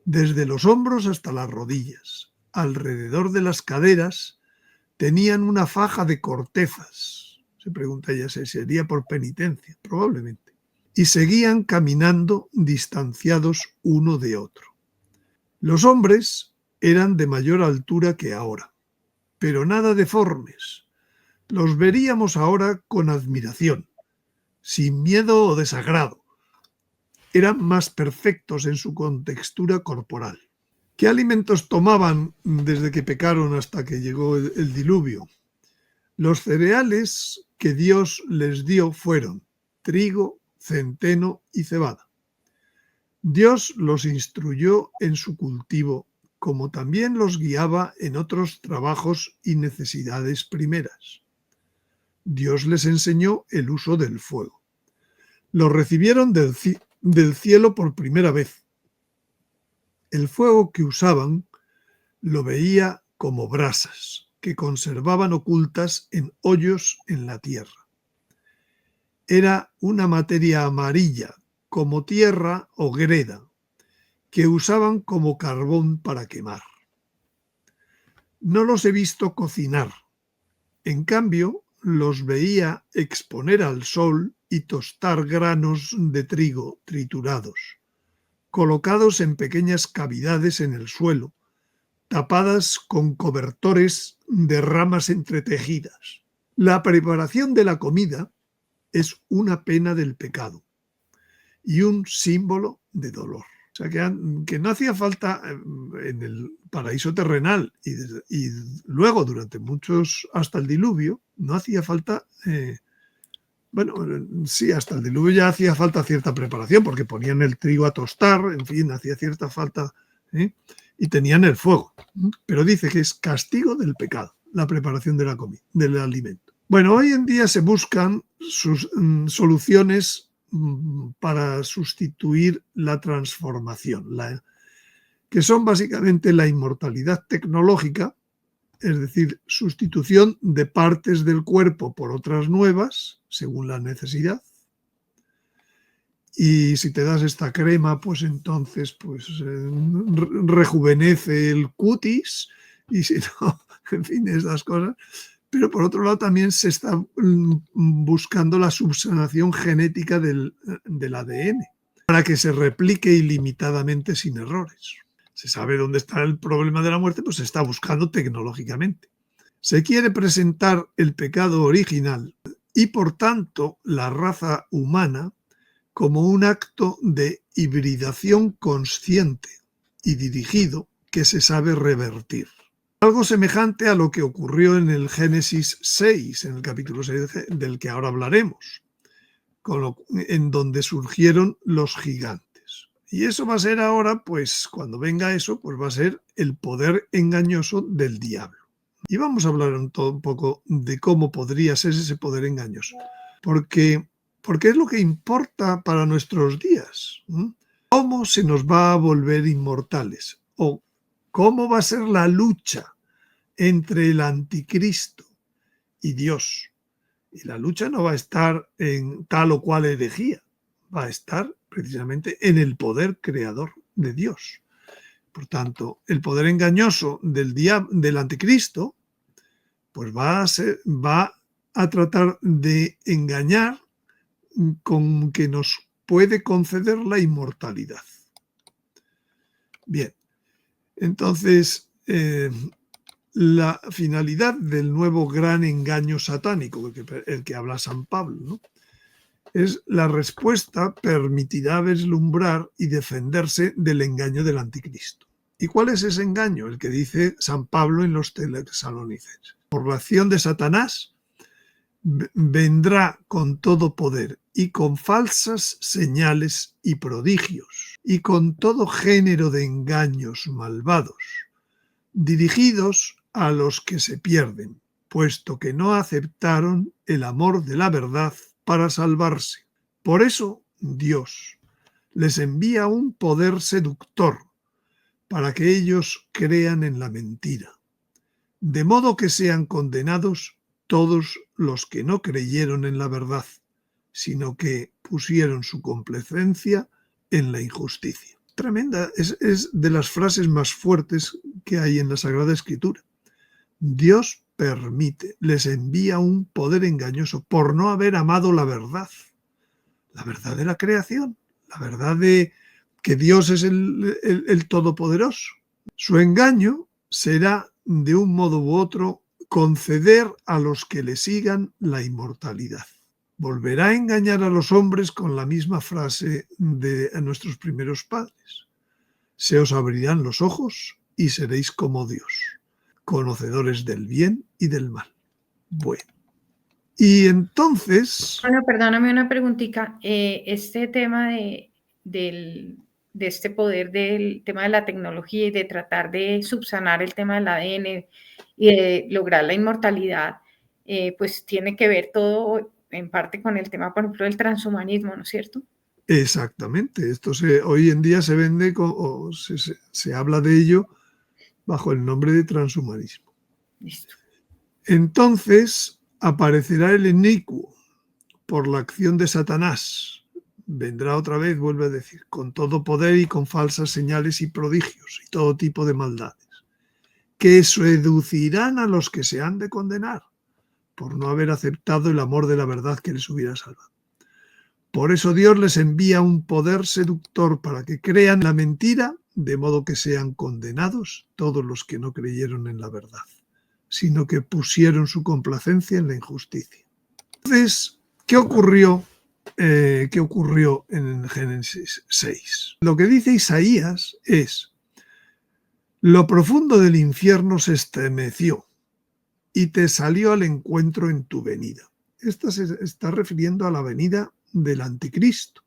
desde los hombros hasta las rodillas. Alrededor de las caderas tenían una faja de cortezas. Se pregunta ella si sería por penitencia, probablemente. Y seguían caminando distanciados uno de otro. Los hombres eran de mayor altura que ahora, pero nada deformes. Los veríamos ahora con admiración, sin miedo o desagrado. Eran más perfectos en su contextura corporal. ¿Qué alimentos tomaban desde que pecaron hasta que llegó el diluvio? Los cereales que Dios les dio fueron trigo, centeno y cebada. Dios los instruyó en su cultivo, como también los guiaba en otros trabajos y necesidades primeras. Dios les enseñó el uso del fuego. Lo recibieron del cielo por primera vez. El fuego que usaban lo veía como brasas que conservaban ocultas en hoyos en la tierra. Era una materia amarilla, como tierra o greda, que usaban como carbón para quemar. No los he visto cocinar. En cambio, los veía exponer al sol y tostar granos de trigo triturados, colocados en pequeñas cavidades en el suelo, tapadas con cobertores de ramas entretejidas. La preparación de la comida es una pena del pecado y un símbolo de dolor. O sea, que no hacía falta en el paraíso terrenal y luego durante muchos, hasta el diluvio, no hacía falta, sí, hasta el diluvio ya hacía falta cierta preparación, porque ponían el trigo a tostar, en fin, hacía cierta falta, y tenían el fuego. Pero dice que es castigo del pecado, la preparación de la comida, del alimento. Bueno, hoy en día se buscan soluciones para sustituir la transformación, que son básicamente la inmortalidad tecnológica, es decir, sustitución de partes del cuerpo por otras nuevas, según la necesidad. Y si te das esta crema, pues entonces rejuvenece el cutis, y si no, en fin, esas cosas. Pero por otro lado también se está buscando la subsanación genética del ADN para que se replique ilimitadamente sin errores. Se sabe dónde está el problema de la muerte, pues se está buscando tecnológicamente. Se quiere presentar el pecado original y por tanto la raza humana como un acto de hibridación consciente y dirigido que se sabe revertir. Algo semejante a lo que ocurrió en el Génesis 6, en el capítulo 6 del que ahora hablaremos, en donde surgieron los gigantes. Y eso va a ser ahora, pues cuando venga eso, pues va a ser el poder engañoso del diablo. Y vamos a hablar un poco de cómo podría ser ese poder engañoso. Porque es lo que importa para nuestros días. ¿Cómo se nos va a volver inmortales? ¿O cómo va a ser la lucha entre el anticristo y Dios? Y la lucha no va a estar en tal o cual herejía, va a estar precisamente en el poder creador de Dios. Por tanto, el poder engañoso del anticristo pues va a tratar de engañar con que nos puede conceder la inmortalidad. Bien, entonces la finalidad del nuevo gran engaño satánico, el que habla San Pablo, ¿no?, es la respuesta permitirá vislumbrar y defenderse del engaño del anticristo. ¿Y cuál es ese engaño? El que dice San Pablo en los Tesalonicenses. Por la acción de Satanás vendrá con todo poder y con falsas señales y prodigios y con todo género de engaños malvados, dirigidos a los que se pierden, puesto que no aceptaron el amor de la verdad para salvarse. Por eso Dios les envía un poder seductor para que ellos crean en la mentira, de modo que sean condenados todos los que no creyeron en la verdad, sino que pusieron su complacencia en la injusticia. Tremenda, es de las frases más fuertes que hay en la Sagrada Escritura. Dios permite, les envía un poder engañoso por no haber amado la verdad de la creación, la verdad de que Dios es el Todopoderoso. Su engaño será, de un modo u otro, conceder a los que le sigan la inmortalidad. Volverá a engañar a los hombres con la misma frase de nuestros primeros padres. Se os abrirán los ojos y seréis como Dios, conocedores del bien y del mal. Bueno, y entonces... Bueno, perdóname una preguntita. Este tema de este poder del tema de la tecnología y de tratar de subsanar el tema del ADN y de lograr la inmortalidad, pues tiene que ver todo en parte con el tema, por ejemplo, del transhumanismo, ¿no es cierto? Exactamente. Esto hoy en día se vende o se habla de ello bajo el nombre de transhumanismo. Listo. Entonces aparecerá el inicuo por la acción de Satanás. Vendrá otra vez, vuelve a decir, con todo poder y con falsas señales y prodigios y todo tipo de maldades, que seducirán a los que se han de condenar por no haber aceptado el amor de la verdad que les hubiera salvado. Por eso Dios les envía un poder seductor para que crean la mentira, de modo que sean condenados todos los que no creyeron en la verdad, sino que pusieron su complacencia en la injusticia. Entonces, ¿qué ocurrió en Génesis 6? Lo que dice Isaías es: lo profundo del infierno se estremeció y te salió al encuentro en tu venida. Esta se está refiriendo a la venida del anticristo.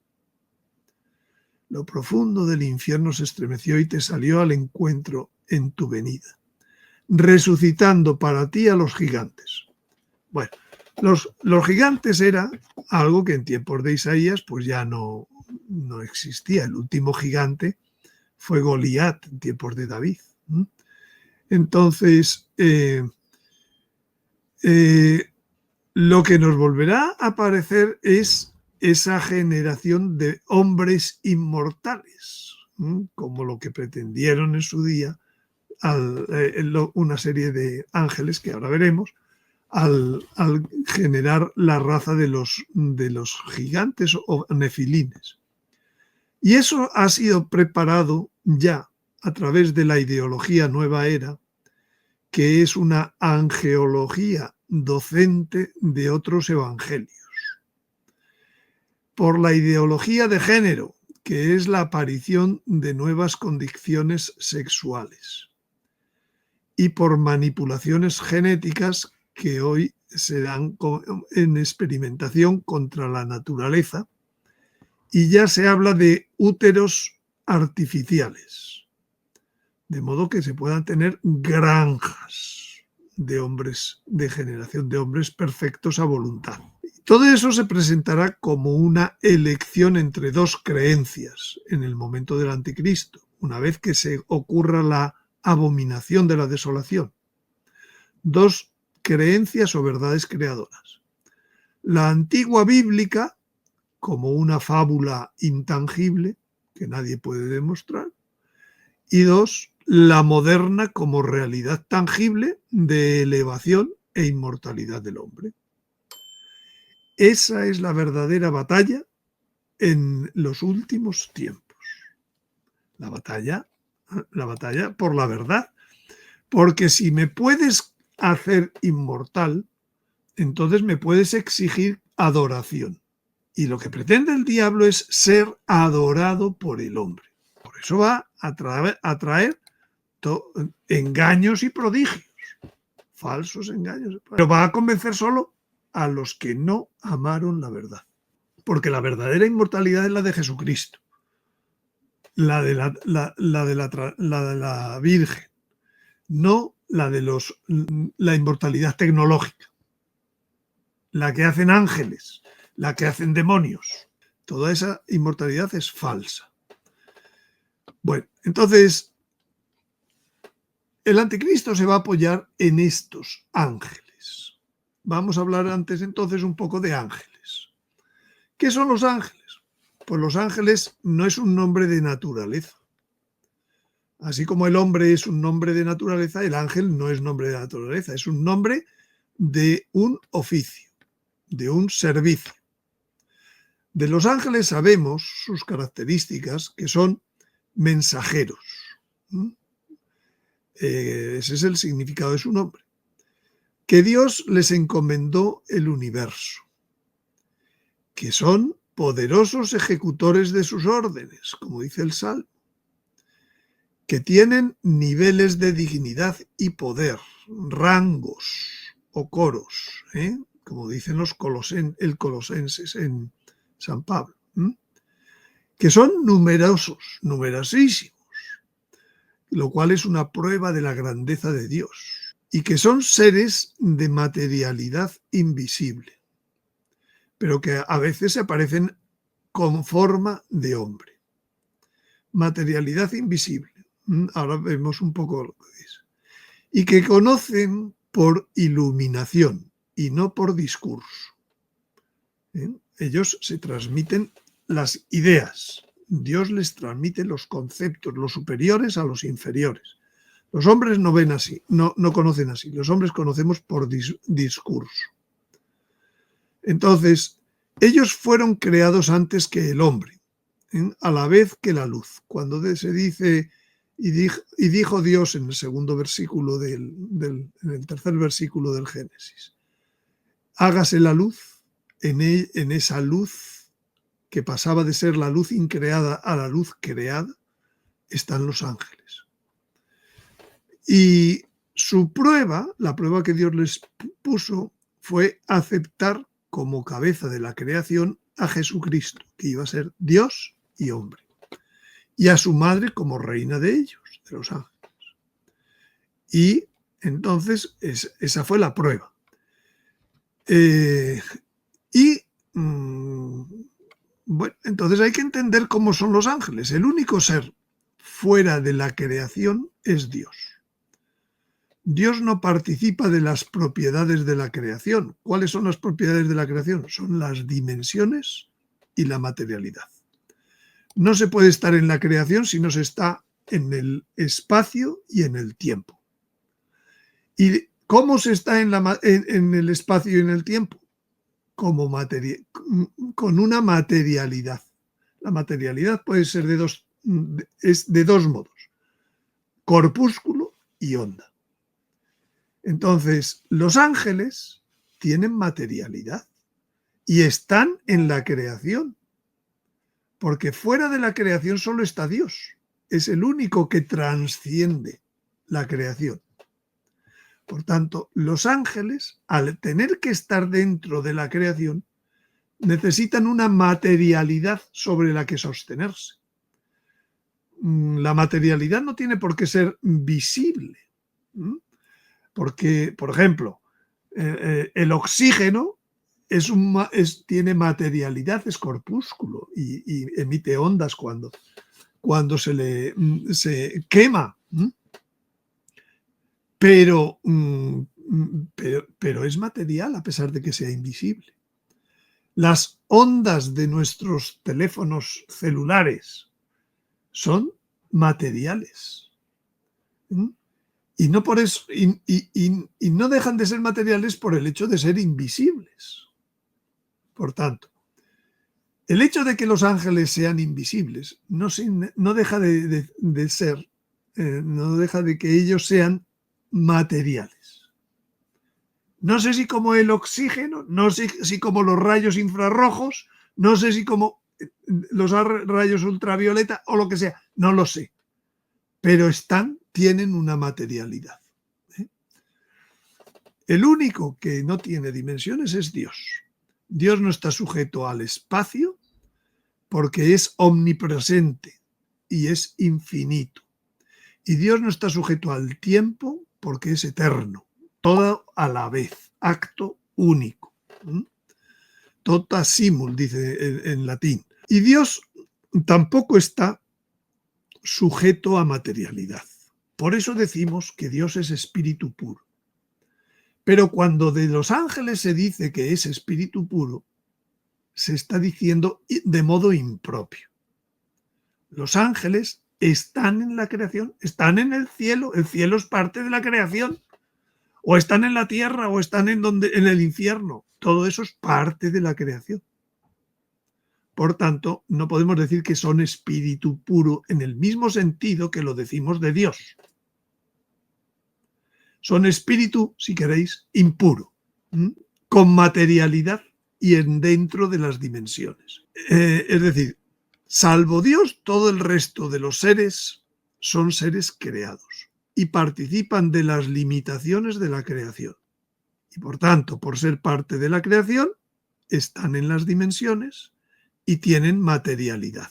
Lo profundo del infierno se estremeció y te salió al encuentro en tu venida, resucitando para ti a los gigantes. Bueno, los gigantes era algo que en tiempos de Isaías pues ya no existía. El último gigante fue Goliat en tiempos de David. Entonces, lo que nos volverá a aparecer es esa generación de hombres inmortales, como lo que pretendieron en su día una serie de ángeles que ahora veremos, al generar la raza de los gigantes o nefilines. Y eso ha sido preparado ya a través de la ideología Nueva Era, que es una angeología docente de otros evangelios. Por la ideología de género, que es la aparición de nuevas condiciones sexuales. Y por manipulaciones genéticas que hoy se dan en experimentación contra la naturaleza, y ya se habla de úteros artificiales, de modo que se puedan tener granjas de hombres, de generación de hombres perfectos a voluntad. Todo eso se presentará como una elección entre dos creencias en el momento del anticristo, una vez que se ocurra la abominación de la desolación. Dos creencias o verdades creadoras. La antigua bíblica, como una fábula intangible que nadie puede demostrar, y dos, la moderna como realidad tangible de elevación e inmortalidad del hombre. Esa es la verdadera batalla en los últimos tiempos. La batalla por la verdad. Porque si me puedes hacer inmortal, entonces me puedes exigir adoración. Y lo que pretende el diablo es ser adorado por el hombre. Por eso va a traer engaños y prodigios, falsos engaños. Pero va a convencer solo a los que no amaron la verdad. Porque la verdadera inmortalidad es la de Jesucristo, la de la Virgen, no la de la inmortalidad tecnológica, la que hacen ángeles, la que hacen demonios. Toda esa inmortalidad es falsa. Bueno, entonces, el anticristo se va a apoyar en estos ángeles. Vamos a hablar antes entonces un poco de ángeles. ¿Qué son los ángeles? Pues los ángeles no es un nombre de naturaleza. Así como el hombre es un nombre de naturaleza, el ángel no es nombre de naturaleza, es un nombre de un oficio, de un servicio. De los ángeles sabemos sus características, que son mensajeros. Ese es el significado de su nombre. Que Dios les encomendó el universo, que son poderosos ejecutores de sus órdenes, como dice el Salmo, que tienen niveles de dignidad y poder, rangos o coros, como dicen los colosenses en San Pablo, que son numerosísimos, lo cual es una prueba de la grandeza de Dios, y que son seres de materialidad invisible, pero que a veces se aparecen con forma de hombre. Materialidad invisible. Ahora vemos un poco lo que es. Y que conocen por iluminación y no por discurso. Ellos se transmiten las ideas. Dios les transmite los conceptos, los superiores a los inferiores. Los hombres no ven así, no conocen así. Los hombres conocemos por discurso. Entonces, ellos fueron creados antes que el hombre, a la vez que la luz. Cuando se dice, y dijo Dios en el segundo versículo en el tercer versículo del Génesis, hágase la luz, en esa luz que pasaba de ser la luz increada a la luz creada, están los ángeles. Y su prueba, la prueba que Dios les puso, fue aceptar como cabeza de la creación a Jesucristo, que iba a ser Dios y hombre, y a su madre como reina de ellos, de los ángeles. Y entonces esa fue la prueba. Bueno, entonces hay que entender cómo son los ángeles. El único ser fuera de la creación es Dios. Dios no participa de las propiedades de la creación. ¿Cuáles son las propiedades de la creación? Son las dimensiones y la materialidad. No se puede estar en la creación si no se está en el espacio y en el tiempo. ¿Y cómo se está en el espacio y en el tiempo? Con una materialidad. La materialidad puede ser de dos modos: corpúsculo y onda. Entonces, los ángeles tienen materialidad y están en la creación, porque fuera de la creación solo está Dios. Es el único que trasciende la creación. Por tanto, los ángeles, al tener que estar dentro de la creación, necesitan una materialidad sobre la que sostenerse. La materialidad no tiene por qué ser visible. Porque, por ejemplo, el oxígeno tiene materialidad, es corpúsculo y emite ondas cuando se quema. Pero es material a pesar de que sea invisible. Las ondas de nuestros teléfonos celulares son materiales. Y no por eso, y no dejan de ser materiales por el hecho de ser invisibles. Por tanto, el hecho de que los ángeles sean invisibles no deja de ser, no deja de que ellos sean materiales. No sé si como el oxígeno, no sé si como los rayos infrarrojos, no sé si como los rayos ultravioleta o lo que sea, no lo sé. Pero están tienen una materialidad. El único que no tiene dimensiones es Dios. Dios no está sujeto al espacio porque es omnipresente y es infinito. Y Dios no está sujeto al tiempo porque es eterno, todo a la vez, acto único. Tota simul, dice en latín. Y Dios tampoco está sujeto a materialidad. Por eso decimos que Dios es espíritu puro. Pero cuando de los ángeles se dice que es espíritu puro, se está diciendo de modo impropio. Los ángeles están en la creación, están en el cielo es parte de la creación, o están en la tierra, o están en el infierno, todo eso es parte de la creación. Por tanto, no podemos decir que son espíritu puro en el mismo sentido que lo decimos de Dios. Son espíritu, si queréis, impuro, con materialidad y dentro de las dimensiones. Es decir, salvo Dios, todo el resto de los seres son seres creados y participan de las limitaciones de la creación. Y por tanto, por ser parte de la creación, están en las dimensiones y tienen materialidad.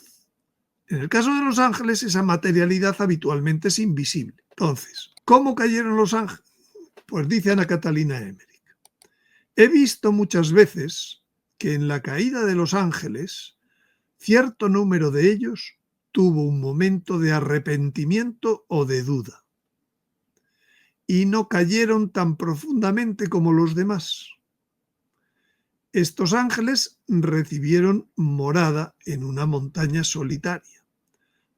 En el caso de los ángeles, esa materialidad habitualmente es invisible. Entonces, ¿cómo cayeron los ángeles? Pues dice Ana Catalina Emmerich: he visto muchas veces que en la caída de los ángeles, cierto número de ellos tuvo un momento de arrepentimiento o de duda, y no cayeron tan profundamente como los demás. Estos ángeles recibieron morada en una montaña solitaria,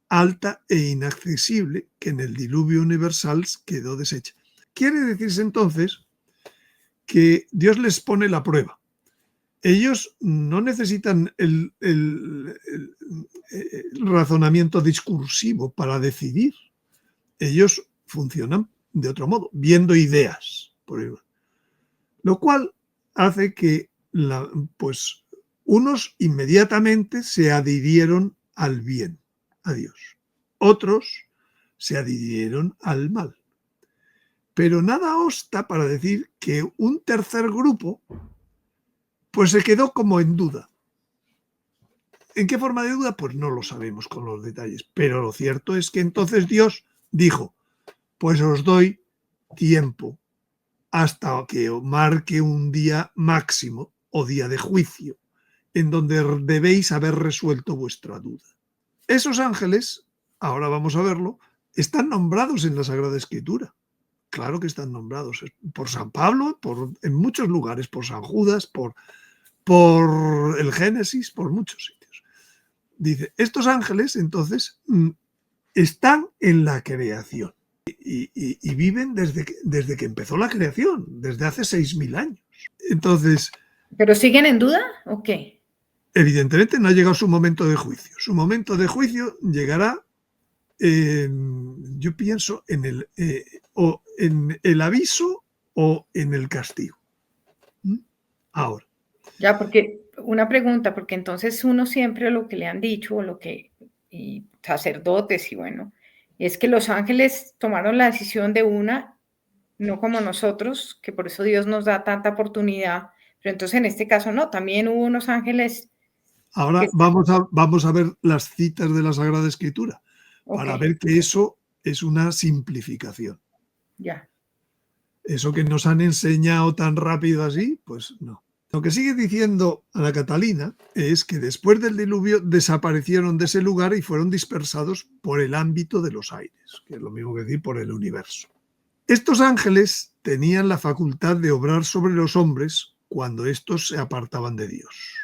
alta e inaccesible, que en el diluvio universal quedó deshecha. Quiere decirse entonces que Dios les pone la prueba. Ellos no necesitan el razonamiento discursivo para decidir. Ellos funcionan de otro modo, viendo ideas, por ejemplo. Lo cual hace que pues unos inmediatamente se adhirieron al bien, a Dios. Otros se adhirieron al mal. Pero nada obsta para decir que un tercer grupo pues se quedó como en duda. ¿En qué forma de duda? Pues no lo sabemos con los detalles. Pero lo cierto es que entonces Dios dijo: pues os doy tiempo hasta que os marque un día máximo o día de juicio, en donde debéis haber resuelto vuestra duda. Esos ángeles, ahora vamos a verlo, están nombrados en la Sagrada Escritura. Claro que están nombrados por San Pablo, en muchos lugares, por San Judas, por el Génesis, por muchos sitios. Dice, estos ángeles entonces están en la creación y viven desde que empezó la creación, desde hace 6.000 años. Entonces, ¿pero siguen en duda o qué? Evidentemente no ha llegado su momento de juicio. Su momento de juicio llegará, yo pienso, o en el aviso o en el castigo. Ahora. Ya, porque una pregunta, porque entonces uno siempre lo que le han dicho, y sacerdotes, y bueno, es que los ángeles tomaron la decisión de una, no como nosotros, que por eso Dios nos da tanta oportunidad, pero entonces en este caso no, también hubo unos ángeles. Ahora vamos a ver las citas de la Sagrada Escritura, para ver que eso es una simplificación. Ya. Eso que nos han enseñado tan rápido así, pues no. Lo que sigue diciendo Ana Catalina es que después del diluvio desaparecieron de ese lugar y fueron dispersados por el ámbito de los aires, que es lo mismo que decir por el universo. Estos ángeles tenían la facultad de obrar sobre los hombres cuando estos se apartaban de Dios.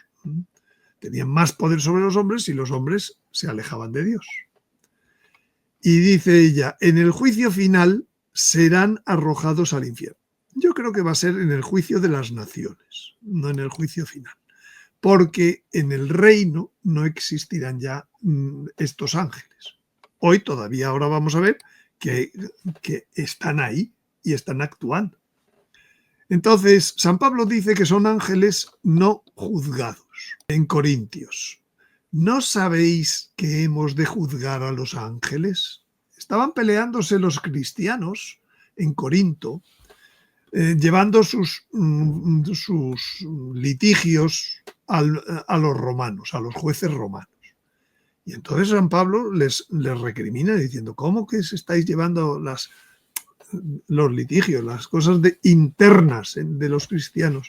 Tenían más poder sobre los hombres si los hombres se alejaban de Dios. Y dice ella, en el juicio final serán arrojados al infierno. Yo creo que va a ser en el juicio de las naciones, no en el juicio final. Porque en el reino no existirán ya estos ángeles. Hoy todavía, ahora vamos a ver que están ahí y están actuando. Entonces, San Pablo dice que son ángeles no juzgados. En Corintios, ¿no sabéis que hemos de juzgar a los ángeles? estaban peleándose los cristianos en Corinto, llevando sus litigios a los romanos, a los jueces romanos. Y entonces San Pablo les recrimina diciendo, ¿cómo que se estáis llevando los litigios, las cosas internas de los cristianos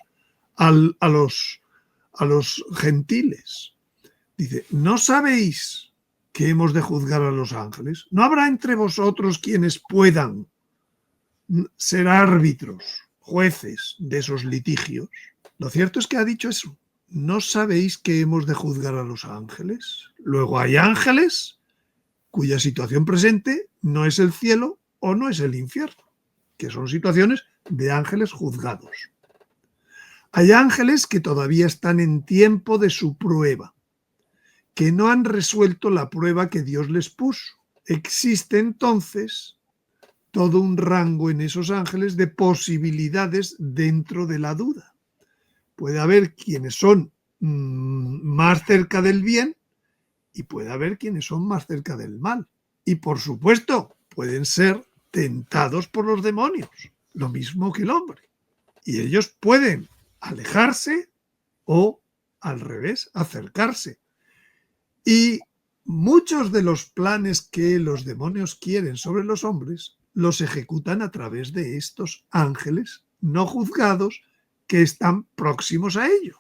a los gentiles? Dice, ¿no sabéis que hemos de juzgar a los ángeles? ¿No habrá entre vosotros quienes puedan ser árbitros, jueces de esos litigios? Lo cierto es que ha dicho eso. ¿No sabéis que hemos de juzgar a los ángeles? Luego hay ángeles cuya situación presente no es el cielo o no es el infierno, que son situaciones de ángeles juzgados. Hay ángeles que todavía están en tiempo de su prueba, que no han resuelto la prueba que Dios les puso. Existe entonces todo un rango en esos ángeles de posibilidades dentro de la duda. Puede haber quienes son más cerca del bien y puede haber quienes son más cerca del mal. Y por supuesto, pueden ser tentados por los demonios, lo mismo que el hombre. Y ellos pueden alejarse o, al revés, acercarse. Y muchos de los planes que los demonios quieren sobre los hombres los ejecutan a través de estos ángeles no juzgados que están próximos a ellos.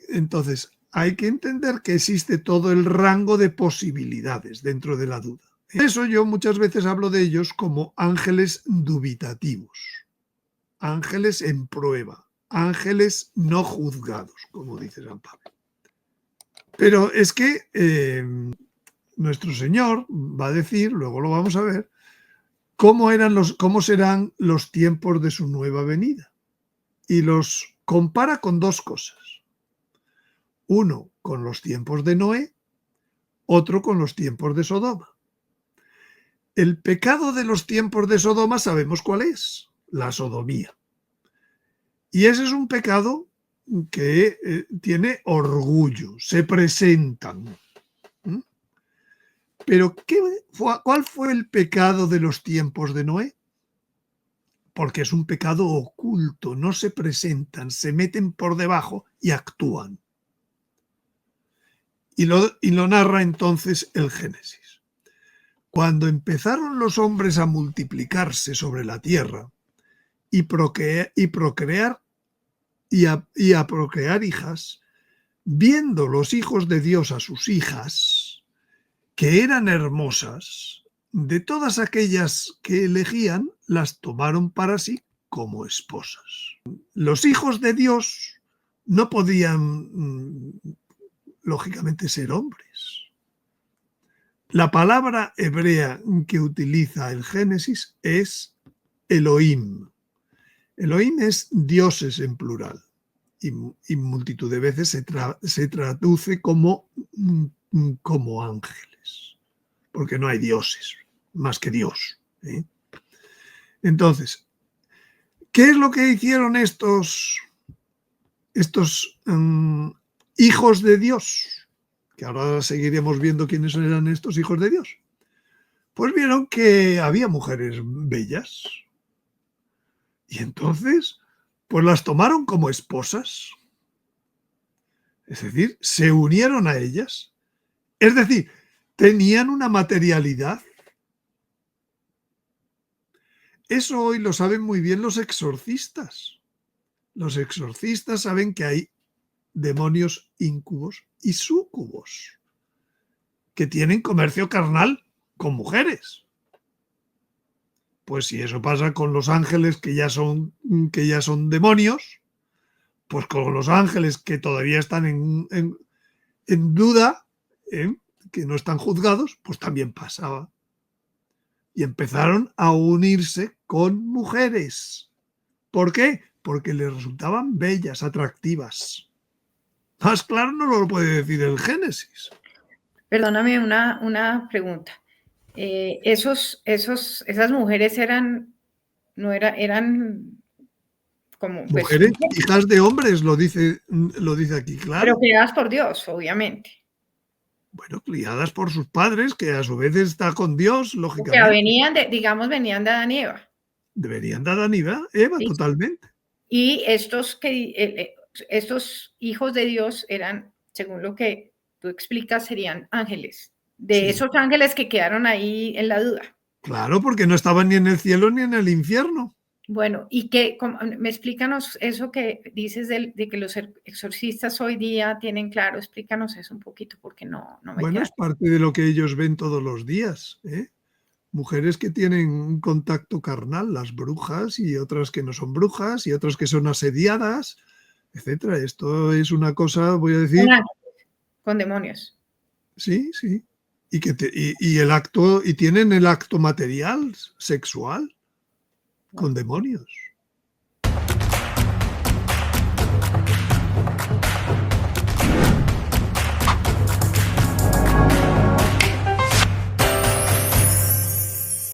Entonces, hay que entender que existe todo el rango de posibilidades dentro de la duda. Por eso yo muchas veces hablo de ellos como ángeles dubitativos, ángeles en prueba, ángeles no juzgados, como dice San Pablo. Pero es que nuestro Señor va a decir, luego lo vamos a ver, cómo serán los tiempos de su nueva venida. Y los compara con dos cosas. Uno con los tiempos de Noé, otro con los tiempos de Sodoma. El pecado de los tiempos de Sodoma sabemos cuál es, la sodomía. Y ese es un pecado que tiene orgullo, se presentan. Pero ¿cuál fue el pecado de los tiempos de Noé? Porque es un pecado oculto, no se presentan, se meten por debajo y actúan. Y lo narra entonces el Génesis. Cuando empezaron los hombres a multiplicarse sobre la tierra y procrear hijas, viendo los hijos de Dios a sus hijas, que eran hermosas, de todas aquellas que elegían, las tomaron para sí como esposas. Los hijos de Dios no podían, lógicamente, ser hombres. La palabra hebrea que utiliza el Génesis es Elohim. Elohim es dioses en plural y multitud de veces se traduce como ángeles, porque no hay dioses más que Dios. Entonces, ¿qué es lo que hicieron estos hijos de Dios? Que ahora seguiremos viendo quiénes eran estos hijos de Dios. Pues vieron que había mujeres bellas y entonces pues las tomaron como esposas. Es decir, se unieron a ellas. Es decir, tenían una materialidad. Eso hoy lo saben muy bien los exorcistas. Los exorcistas saben que hay demonios íncubos y súcubos que tienen comercio carnal con mujeres. Pues si eso pasa con los ángeles que ya son demonios, pues con los ángeles que todavía están en duda, que no están juzgados, pues también pasaba. Y empezaron a unirse con mujeres. ¿Por qué? Porque les resultaban bellas, atractivas. Más claro no lo puede decir el Génesis. Perdóname una pregunta. Esas mujeres eran como pues, mujeres, hijas de hombres, lo dice aquí, claro. Pero creadas por Dios, obviamente. Bueno, criadas por sus padres, que a su vez está con Dios, O sea, lógicamente. venían venían de Adán y Eva. Deberían dar a Eva, ¿Sí? totalmente. Y estos hijos de Dios eran, según lo que tú explicas, serían ángeles. De Sí, esos ángeles que quedaron ahí en la duda. claro, porque no estaban ni en el cielo ni en el infierno. Bueno, me explícanos eso que dices de que los exorcistas hoy día tienen claro, explícanos eso un poquito porque no me Bueno, queda. es parte de lo que ellos ven todos los días, ¿eh? Mujeres que tienen un contacto carnal, las brujas y otras que no son brujas y otras que son asediadas, etcétera. Esto es una cosa, voy a Con decir, ángeles, con demonios. sí, sí. Y el acto, y tienen el acto material sexual con Wow. demonios.